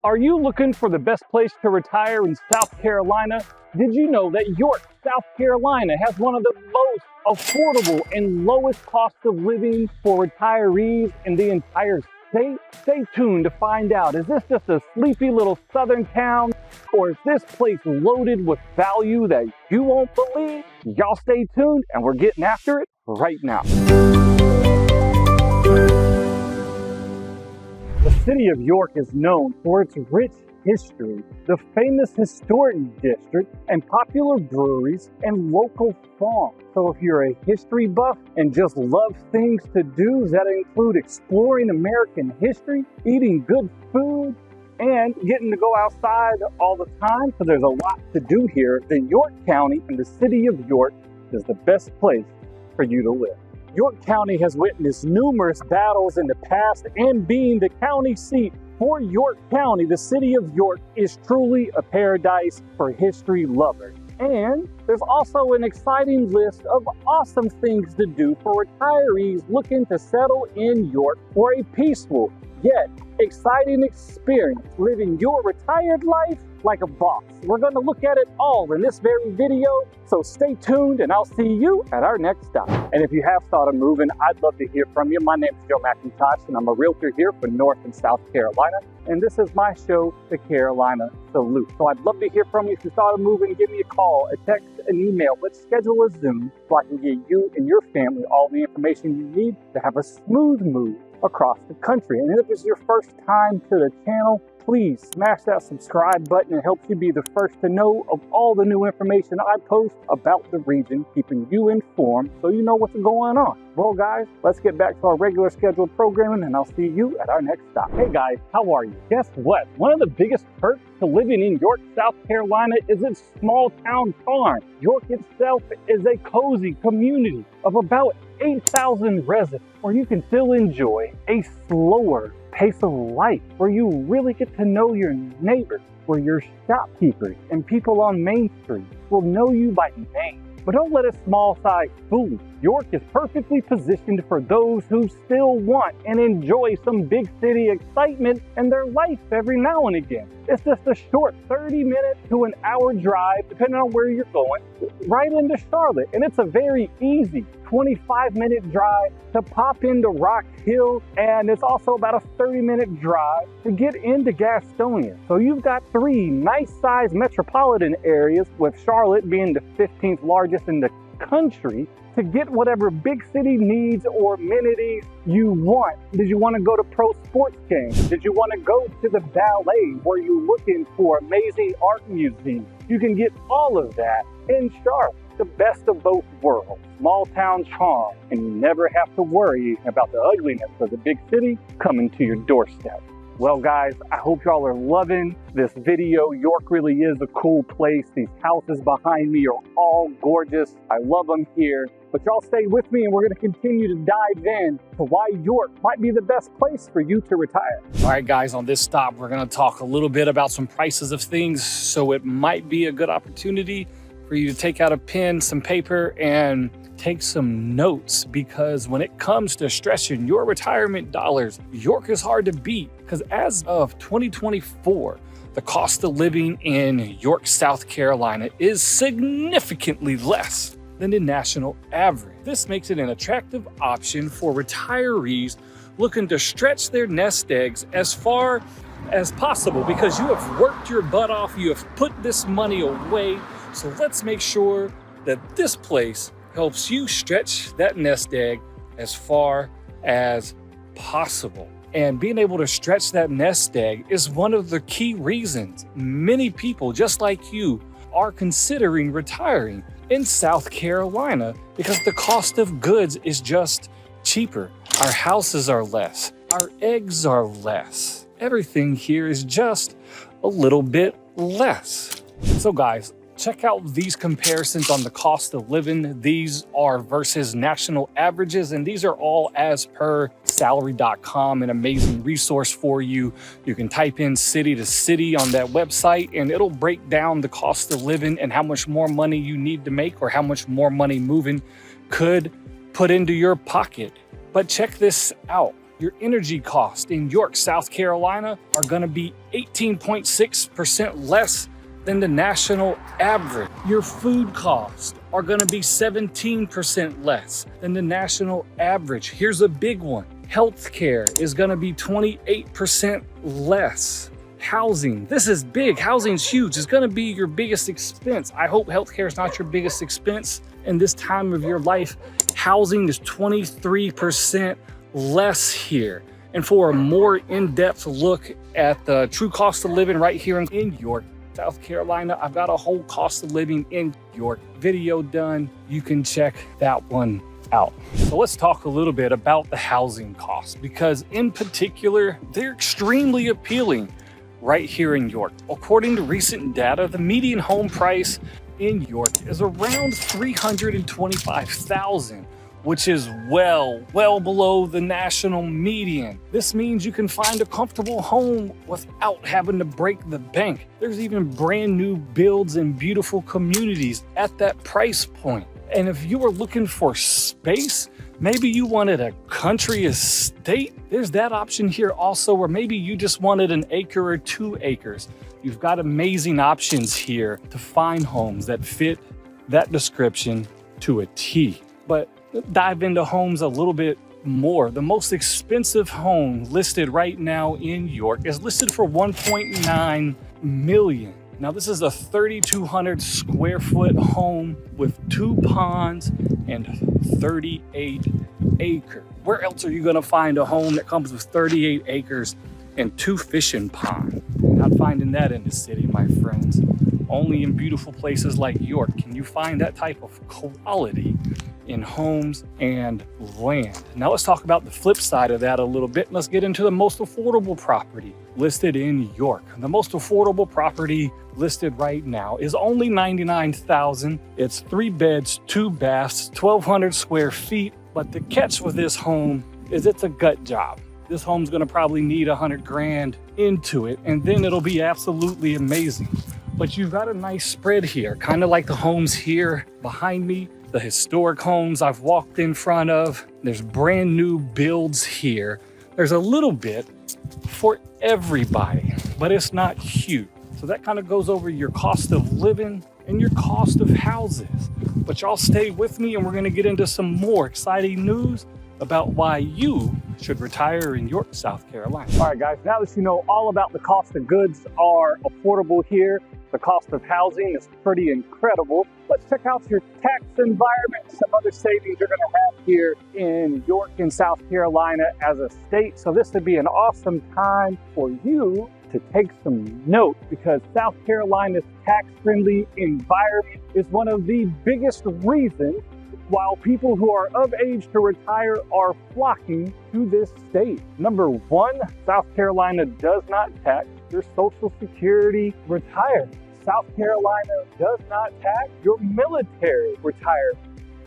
Are you looking for the best place to retire in South Carolina? Did you know that York, South Carolina has one of the most affordable and lowest cost of living for retirees in the entire state? Stay tuned to find out. Is this just a sleepy little southern town, or is this place loaded with value that you won't believe? Y'all stay tuned and we're getting after it right now. The city of York is known for its rich history, the famous historic district, and popular breweries and local farms. So if you're a history buff and just love things to do that include exploring American history, eating good food, and getting to go outside all the time, so there's a lot to do here, then York County and the city of York is the best place for you to live. York County has witnessed numerous battles in the past, and being the county seat for York County, the city of York is truly a paradise for history lovers. And there's also an exciting list of awesome things to do for retirees looking to settle in York for a peaceful yet exciting experience living your retired life like a boss. We're going to look at it all in this very video, so stay tuned and I'll see you at our next stop. And if you have thought of moving, I'd love to hear from you. My name is Joe McIntosh and I'm a realtor here for North and South Carolina, and this is my show, The Carolina Salute. So I'd love to hear from you. If you thought of moving, give me a call, a text, an email. Let's schedule a Zoom so I can get you and your family all the information you need to have a smooth move across the country. And if it's your first time to the channel, please smash that subscribe button. It helps you be the first to know of all the new information I post about the region, keeping you informed so you know what's going on. Well guys, let's get back to our regular scheduled programming and I'll see you at our next stop. Hey guys, how are you? Guess what? One of the biggest perks to living in York, South Carolina is its small town charm. York itself is a cozy community of about 8,000 residents where you can still enjoy a slower pace of life, where you really get to know your neighbors, where your shopkeepers and people on Main Street will know you by name. But don't let a small size fool you. York is perfectly positioned for those who still want and enjoy some big city excitement in their life every now and again. It's just a short 30-minute to an hour drive, depending on where you're going, right into Charlotte. And it's a very easy 25-minute drive to pop into Rock Hill, and it's also about a 30-minute drive to get into Gastonia. So you've got three nice-sized metropolitan areas, with Charlotte being the 15th largest in the country, to get whatever big city needs or amenities you want. Did you want to go to pro sports games? Did you want to go to the ballet? Were you looking for amazing art museums? You can get all of that in Charlotte. The best of both worlds. Small town charm, and you never have to worry about the ugliness of the big city coming to your doorstep. Well guys, I hope y'all are loving this video. York really is a cool place. These houses behind me are all gorgeous. I love them here. But y'all stay with me and we're going to continue to dive in to why York might be the best place for you to retire. All right guys, on this stop, we're going to talk a little bit about some prices of things. So it might be a good opportunity for you to take out a pen, some paper, and take some notes, because when it comes to stretching your retirement dollars, York is hard to beat. Because as of 2024, the cost of living in York, South Carolina is significantly less than the national average. This makes it an attractive option for retirees looking to stretch their nest eggs as far as possible, because you have worked your butt off, you have put this money away. So let's make sure that this place helps you stretch that nest egg as far as possible. And being able to stretch that nest egg is one of the key reasons many people just like you are considering retiring in South Carolina, because the cost of goods is just cheaper. Our houses are less, our eggs are less. Everything here is just a little bit less. So guys, check out these comparisons on the cost of living. These are versus national averages, and these are all as per salary.com, an amazing resource for you. You can type in city to city on that website, and it'll break down the cost of living and how much more money you need to make, or how much more money moving could put into your pocket. But check this out. Your energy costs in York, South Carolina are going to be 18.6% less than the national average. Your food costs are going to be 17% less than the national average. Here's a big one. Healthcare is going to be 28% less. Housing, this is big. Housing's huge. It's going to be your biggest expense. I hope healthcare is not your biggest expense in this time of your life. Housing is 23% less here. And for a more in-depth look at the true cost of living right here in York, South Carolina, I've got a whole cost of living in York video done. You can check that one out. So let's talk a little bit about the housing costs, because in particular, they're extremely appealing right here in York. According to recent data, the median home price in York is around $325,000, which is well below the national median. This means you can find a comfortable home without having to break the bank. There's even brand new builds in beautiful communities at that price point. And if you were looking for space, maybe you wanted a country estate, there's that option here also, or maybe you just wanted an acre or 2 acres. You've got amazing options here to find homes that fit that description to a T. But dive into homes a little bit more. The most expensive home listed right now in York is listed for $1.9 million. Now this is a 3,200 square foot home with 2 ponds and 38 acres. Where else are you gonna find a home that comes with 38 acres and 2 fishing ponds? Not finding that in the city, my friends. Only in beautiful places like York can you find that type of quality in homes and land. Now let's talk about the flip side of that a little bit. Let's get into the most affordable property listed in York. The most affordable property listed right now is only $99,000. It's 3 beds, 2 baths, 1,200 square feet. But the catch with this home is it's a gut job. This home's gonna probably need 100 grand into it, and then it'll be absolutely amazing. But you've got a nice spread here, kind of like the homes here behind me, the historic homes I've walked in front of. There's brand new builds here. There's a little bit for everybody, but it's not huge. So that kind of goes over your cost of living and your cost of houses. But y'all stay with me and we're gonna get into some more exciting news about why you should retire in York, South Carolina. All right, guys, now that you know all about the cost of goods are affordable here, the cost of housing is pretty incredible. Let's check out your tax environment, some other savings you're gonna have here in York and South Carolina as a state. So this would be an awesome time for you to take some note, because South Carolina's tax-friendly environment is one of the biggest reasons while people who are of age to retire are flocking to this state. Number 1, South Carolina does not tax your Social Security retirement. South Carolina does not tax your military retirement.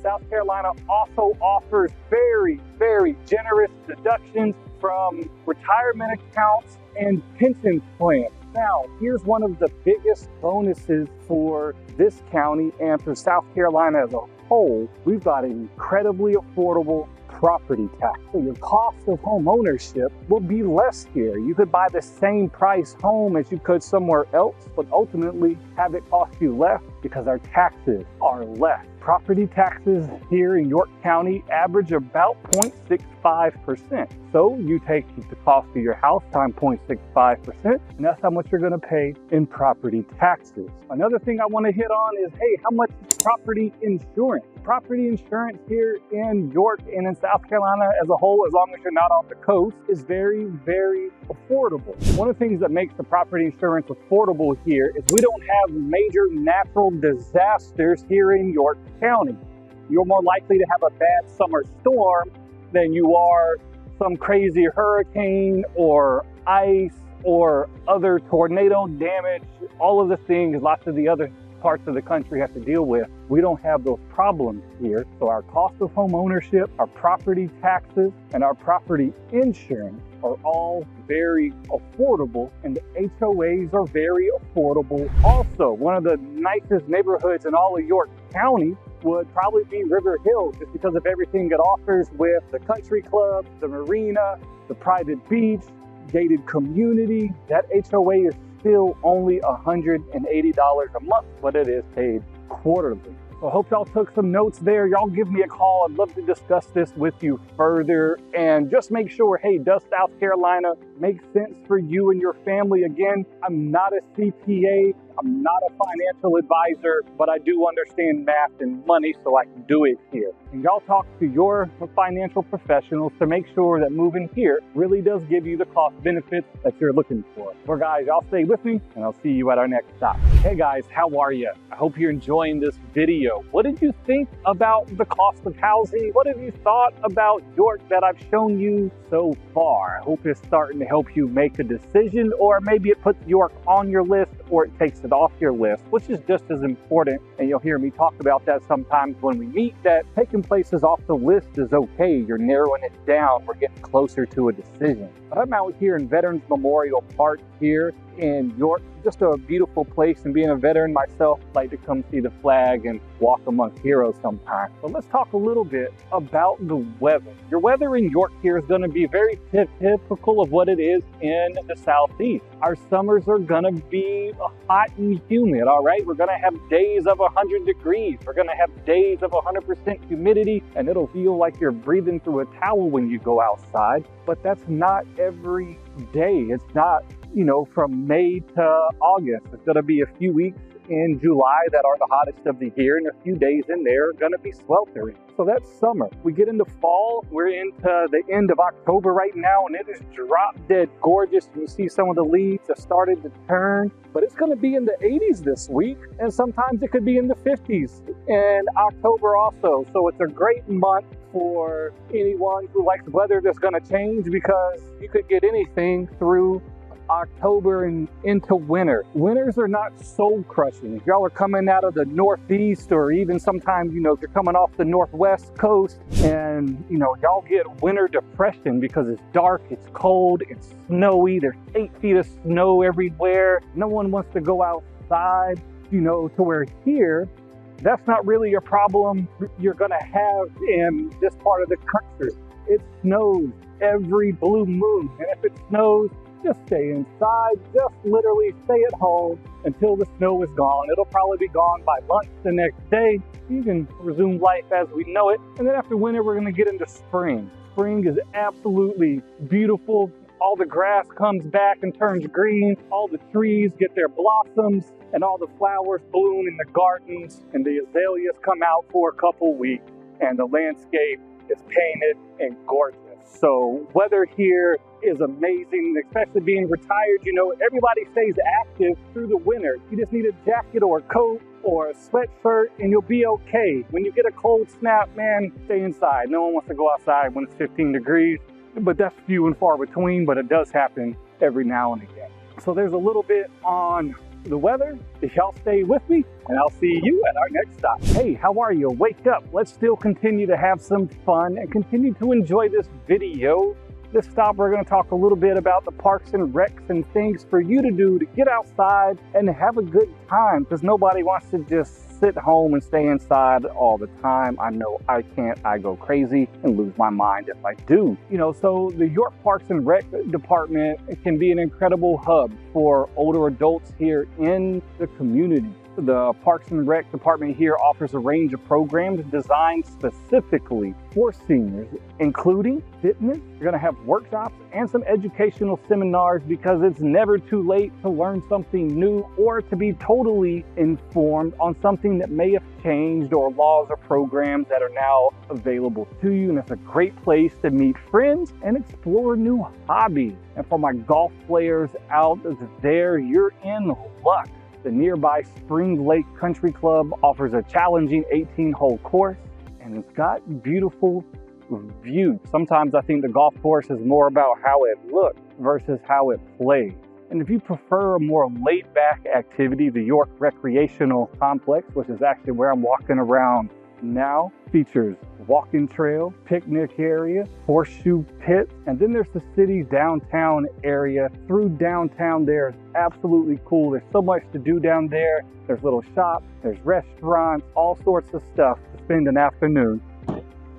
South Carolina also offers very generous deductions from retirement accounts and pension plans. Now, here's one of the biggest bonuses for this county and for South Carolina as a whole. We've got an incredibly affordable property tax. So your cost of home ownership will be less here. You could buy the same price home as you could somewhere else, but ultimately have it cost you less because our taxes are less. Property taxes here in York County average about 0.65%. So you take the cost of your house times 0.65%, and that's how much you're gonna pay in property taxes. Another thing I wanna hit on is, hey, how much is property insurance? Property insurance here in York and in South Carolina as a whole, as long as you're not on the coast, is very affordable. One of the things that makes the property insurance affordable here is we don't have major natural disasters here in York County. You're more likely to have a bad summer storm than you are some crazy hurricane or ice or other tornado damage, all of the things lots of the other parts of the country have to deal with. We don't have those problems here. So our cost of home ownership, our property taxes, and our property insurance are all very affordable, and the HOAs are very affordable. Also, one of the nicest neighborhoods in all of York County would probably be River Hill, just because of everything it offers with the country club, the marina, the private beach, gated community. That HOA is still only $180 a month, but it is paid quarterly. So I hope y'all took some notes there. Y'all give me a call. I'd love to discuss this with you further. And just make sure, hey, does South Carolina make sense for you and your family? Again, I'm not a CPA. I'm not a financial advisor, but I do understand math and money, so I can do it here. And y'all talk to your financial professionals to make sure that moving here really does give you the cost benefits that you're looking for. Well, guys, y'all stay with me, and I'll see you at our next stop. Hey, guys, how are you? I hope you're enjoying this video. What did you think about the cost of housing? What have you thought about York that I've shown you so far? I hope it's starting to help you make a decision, or maybe it puts York on your list, or it takes it off your list, which is just as important. And you'll hear me talk about that sometimes when we meet, that taking places off the list is okay. You're narrowing it down. We're getting closer to a decision. But I'm out here in Veterans Memorial Park here in York. Just a beautiful place, and being a veteran myself, I like to come see the flag and walk amongst heroes sometimes. But let's talk a little bit about the weather. Your weather in York here is going to be very typical of what it is in the Southeast. Our summers are going to be hot and humid, all right? We're going to have days of 100 degrees. We're going to have days of 100% humidity, and it'll feel like you're breathing through a towel when you go outside. But that's not every day. It's not, from May to August. It's going to be a few weeks in July that are the hottest of the year, and a few days in there are going to be sweltering. So that's summer. We get into fall. We're into the end of October right now, and it is drop dead gorgeous. You see some of the leaves have started to turn, but it's going to be in the 80s this week, and sometimes it could be in the 50s in October also. So it's a great month for anyone who likes weather that's going to change, because you could get anything through October and into winter. Winters are not soul crushing. If y'all are coming out of the Northeast, or even sometimes, if you're coming off the Northwest coast, and, y'all get winter depression because it's dark, it's cold, it's snowy, there's 8 feet of snow everywhere. No one wants to go outside, to where here, that's not really a problem you're going to have in this part of the country. It snows every blue moon, and if it snows, just stay inside. Just literally stay at home until the snow is gone. It'll probably be gone by lunch the next day. You can resume life as we know it. And then after winter, we're going to get into spring. Spring is absolutely beautiful. All the grass comes back and turns green. All the trees get their blossoms, and all the flowers bloom in the gardens, and the azaleas come out for a couple weeks, and the landscape is painted and gorgeous. So weather here is amazing, especially being retired. Everybody stays active through the winter. You just need a jacket or a coat or a sweatshirt, and you'll be okay. When you get a cold snap, man, stay inside. No one wants to go outside when it's 15 degrees, but that's few and far between, but it does happen every now and again. So there's a little bit on the weather. If y'all stay with me, and I'll see you at our next stop. Hey, how are you? Wake up. Let's still continue to have some fun and continue to enjoy this video. This stop, we're going to talk a little bit about the parks and recs and things for you to do to get outside and have a good time, because nobody wants to just sit home and stay inside all the time. I know I can't. I go crazy and lose my mind if I do. So the York Parks and Rec Department can be an incredible hub for older adults here in the community. The Parks and Rec Department here offers a range of programs designed specifically for seniors, including fitness. You're going to have workshops and some educational seminars, because it's never too late to learn something new or to be totally informed on something that may have changed, or laws or programs that are now available to you. And it's a great place to meet friends and explore new hobbies. And for my golf players out there, you're in luck. The nearby Spring Lake Country Club offers a challenging 18-hole course, and it's got beautiful views. Sometimes I think the golf course is more about how it looks versus how it plays. And if you prefer a more laid-back activity, the York Recreational Complex, which is actually where I'm walking around now, features walking trail, picnic area, horseshoe pit, and then there's the city's downtown area. Through downtown there is absolutely cool. There's so much to do down there. There's little shops, there's restaurants, all sorts of stuff to spend an afternoon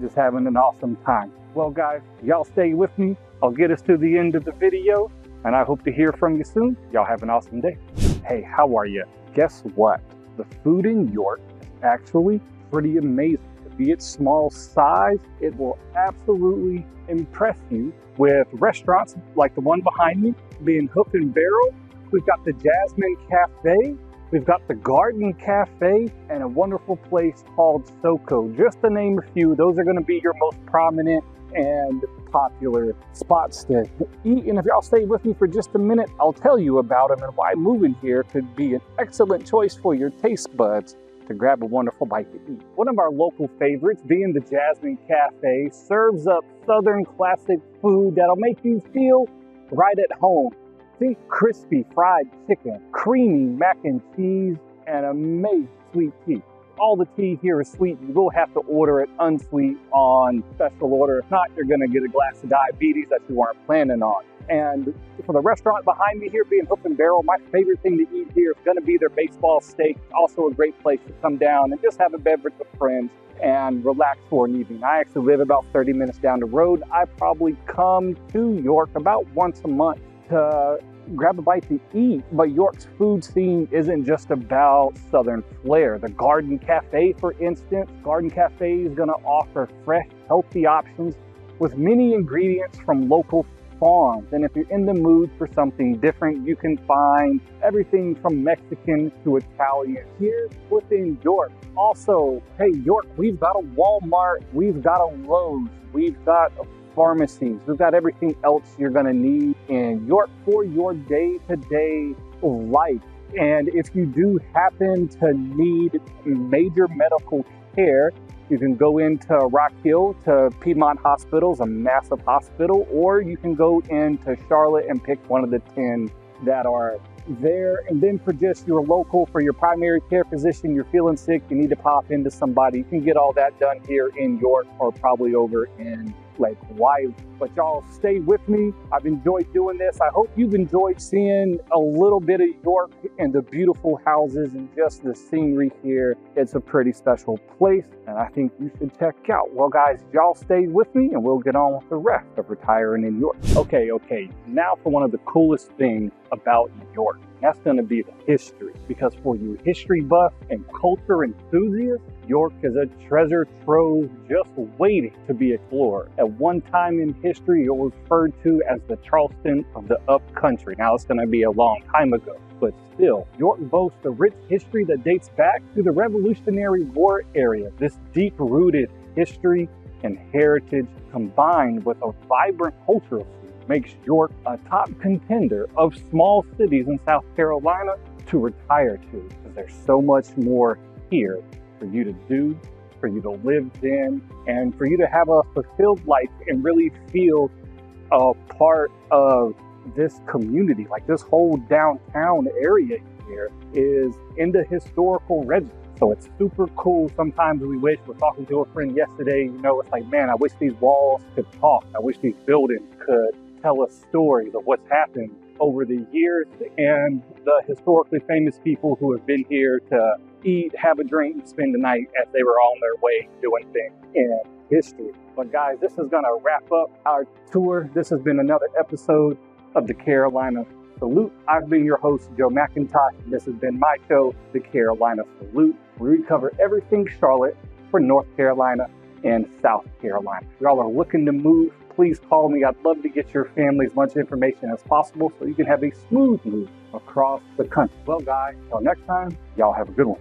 just having an awesome time. Well, guys, y'all stay with me. I'll get us to the end of the video, and I hope to hear from you soon. Y'all have an awesome day. Hey, how are you? Guess what? The food in York is actually pretty amazing. To be its small size, it will absolutely impress you with restaurants like the one behind me, being Hoof and Barrel. We've got the Jasmine Cafe. We've got the Garden Cafe and a wonderful place called Soko. Just to name a few, those are going to be your most prominent and popular spots to eat. And if y'all stay with me for just a minute, I'll tell you about them and why moving here could be an excellent choice for your taste buds to grab a wonderful bite to eat. One of our local favorites, being the Jasmine Cafe, serves up Southern classic food that'll make you feel right at home. Think crispy fried chicken, creamy mac and cheese, and amazing sweet tea. All the tea here is sweet. You will have to order it unsweet on special order. If not, you're gonna get a glass of diabetes that you weren't planning on. And for the restaurant behind me here, being Hoof and Barrel, my favorite thing to eat here is gonna be their baseball steak. Also a great place to come down and just have a beverage with friends and relax for an evening. I actually live about 30 minutes down the road. I probably come to York about once a month to grab a bite to eat, but York's food scene isn't just about Southern flair. The Garden Cafe, for instance, Garden Cafe is going to offer fresh, healthy options with many ingredients from local farms. And if you're in the mood for something different, you can find everything from Mexican to Italian here within York. Also, hey, York, we've got a Walmart, we've got a Lowe's, we've got a pharmacies. We've got everything else you're going to need in York for your day-to-day life. And if you do happen to need major medical care, you can go into Rock Hill to Piedmont Hospitals, a massive hospital, or you can go into Charlotte and pick one of the 10 that are there. And then for just your local, for your primary care physician, you're feeling sick, you need to pop into somebody, you can get all that done here in York or probably over in Lake Wylie. But y'all stay with me. I've enjoyed doing this. I hope you've enjoyed seeing a little bit of York and the beautiful houses and just the scenery here. It's a pretty special place, and I think you should check out. Well, guys, y'all stay with me and we'll get on with the rest of retiring in York. Okay, now for one of the coolest things about York. That's going to be the history, because for you history buffs and culture enthusiasts, York is a treasure trove just waiting to be explored. At one time in history, it was referred to as the Charleston of the upcountry. Now it's going to be a long time ago, but still, York boasts a rich history that dates back to the Revolutionary War area. This deep-rooted history and heritage, combined with a vibrant cultural scene, makes York a top contender of small cities in South Carolina to retire to, because there's so much more here for you to do, for you to live in, and for you to have a fulfilled life and really feel a part of this community. Like, this whole downtown area here is in the historical register. So it's super cool. Sometimes we wish, we're talking to a friend yesterday, it's like, man, I wish these walls could talk. I wish these buildings could tell us stories of what's happened over the years and the historically famous people who have been here to eat, have a drink, and spend the night as they were on their way doing things in history. But guys, this is going to wrap up our tour. This has been another episode of the Carolina Salute. I've been your host, Joe McIntosh. This has been my show, the Carolina Salute, where we cover everything Charlotte for North Carolina and South Carolina. If y'all are looking to move, please call me. I'd love to get your family as much information as possible so you can have a smooth move across the country. Well, guys, until next time, y'all have a good one.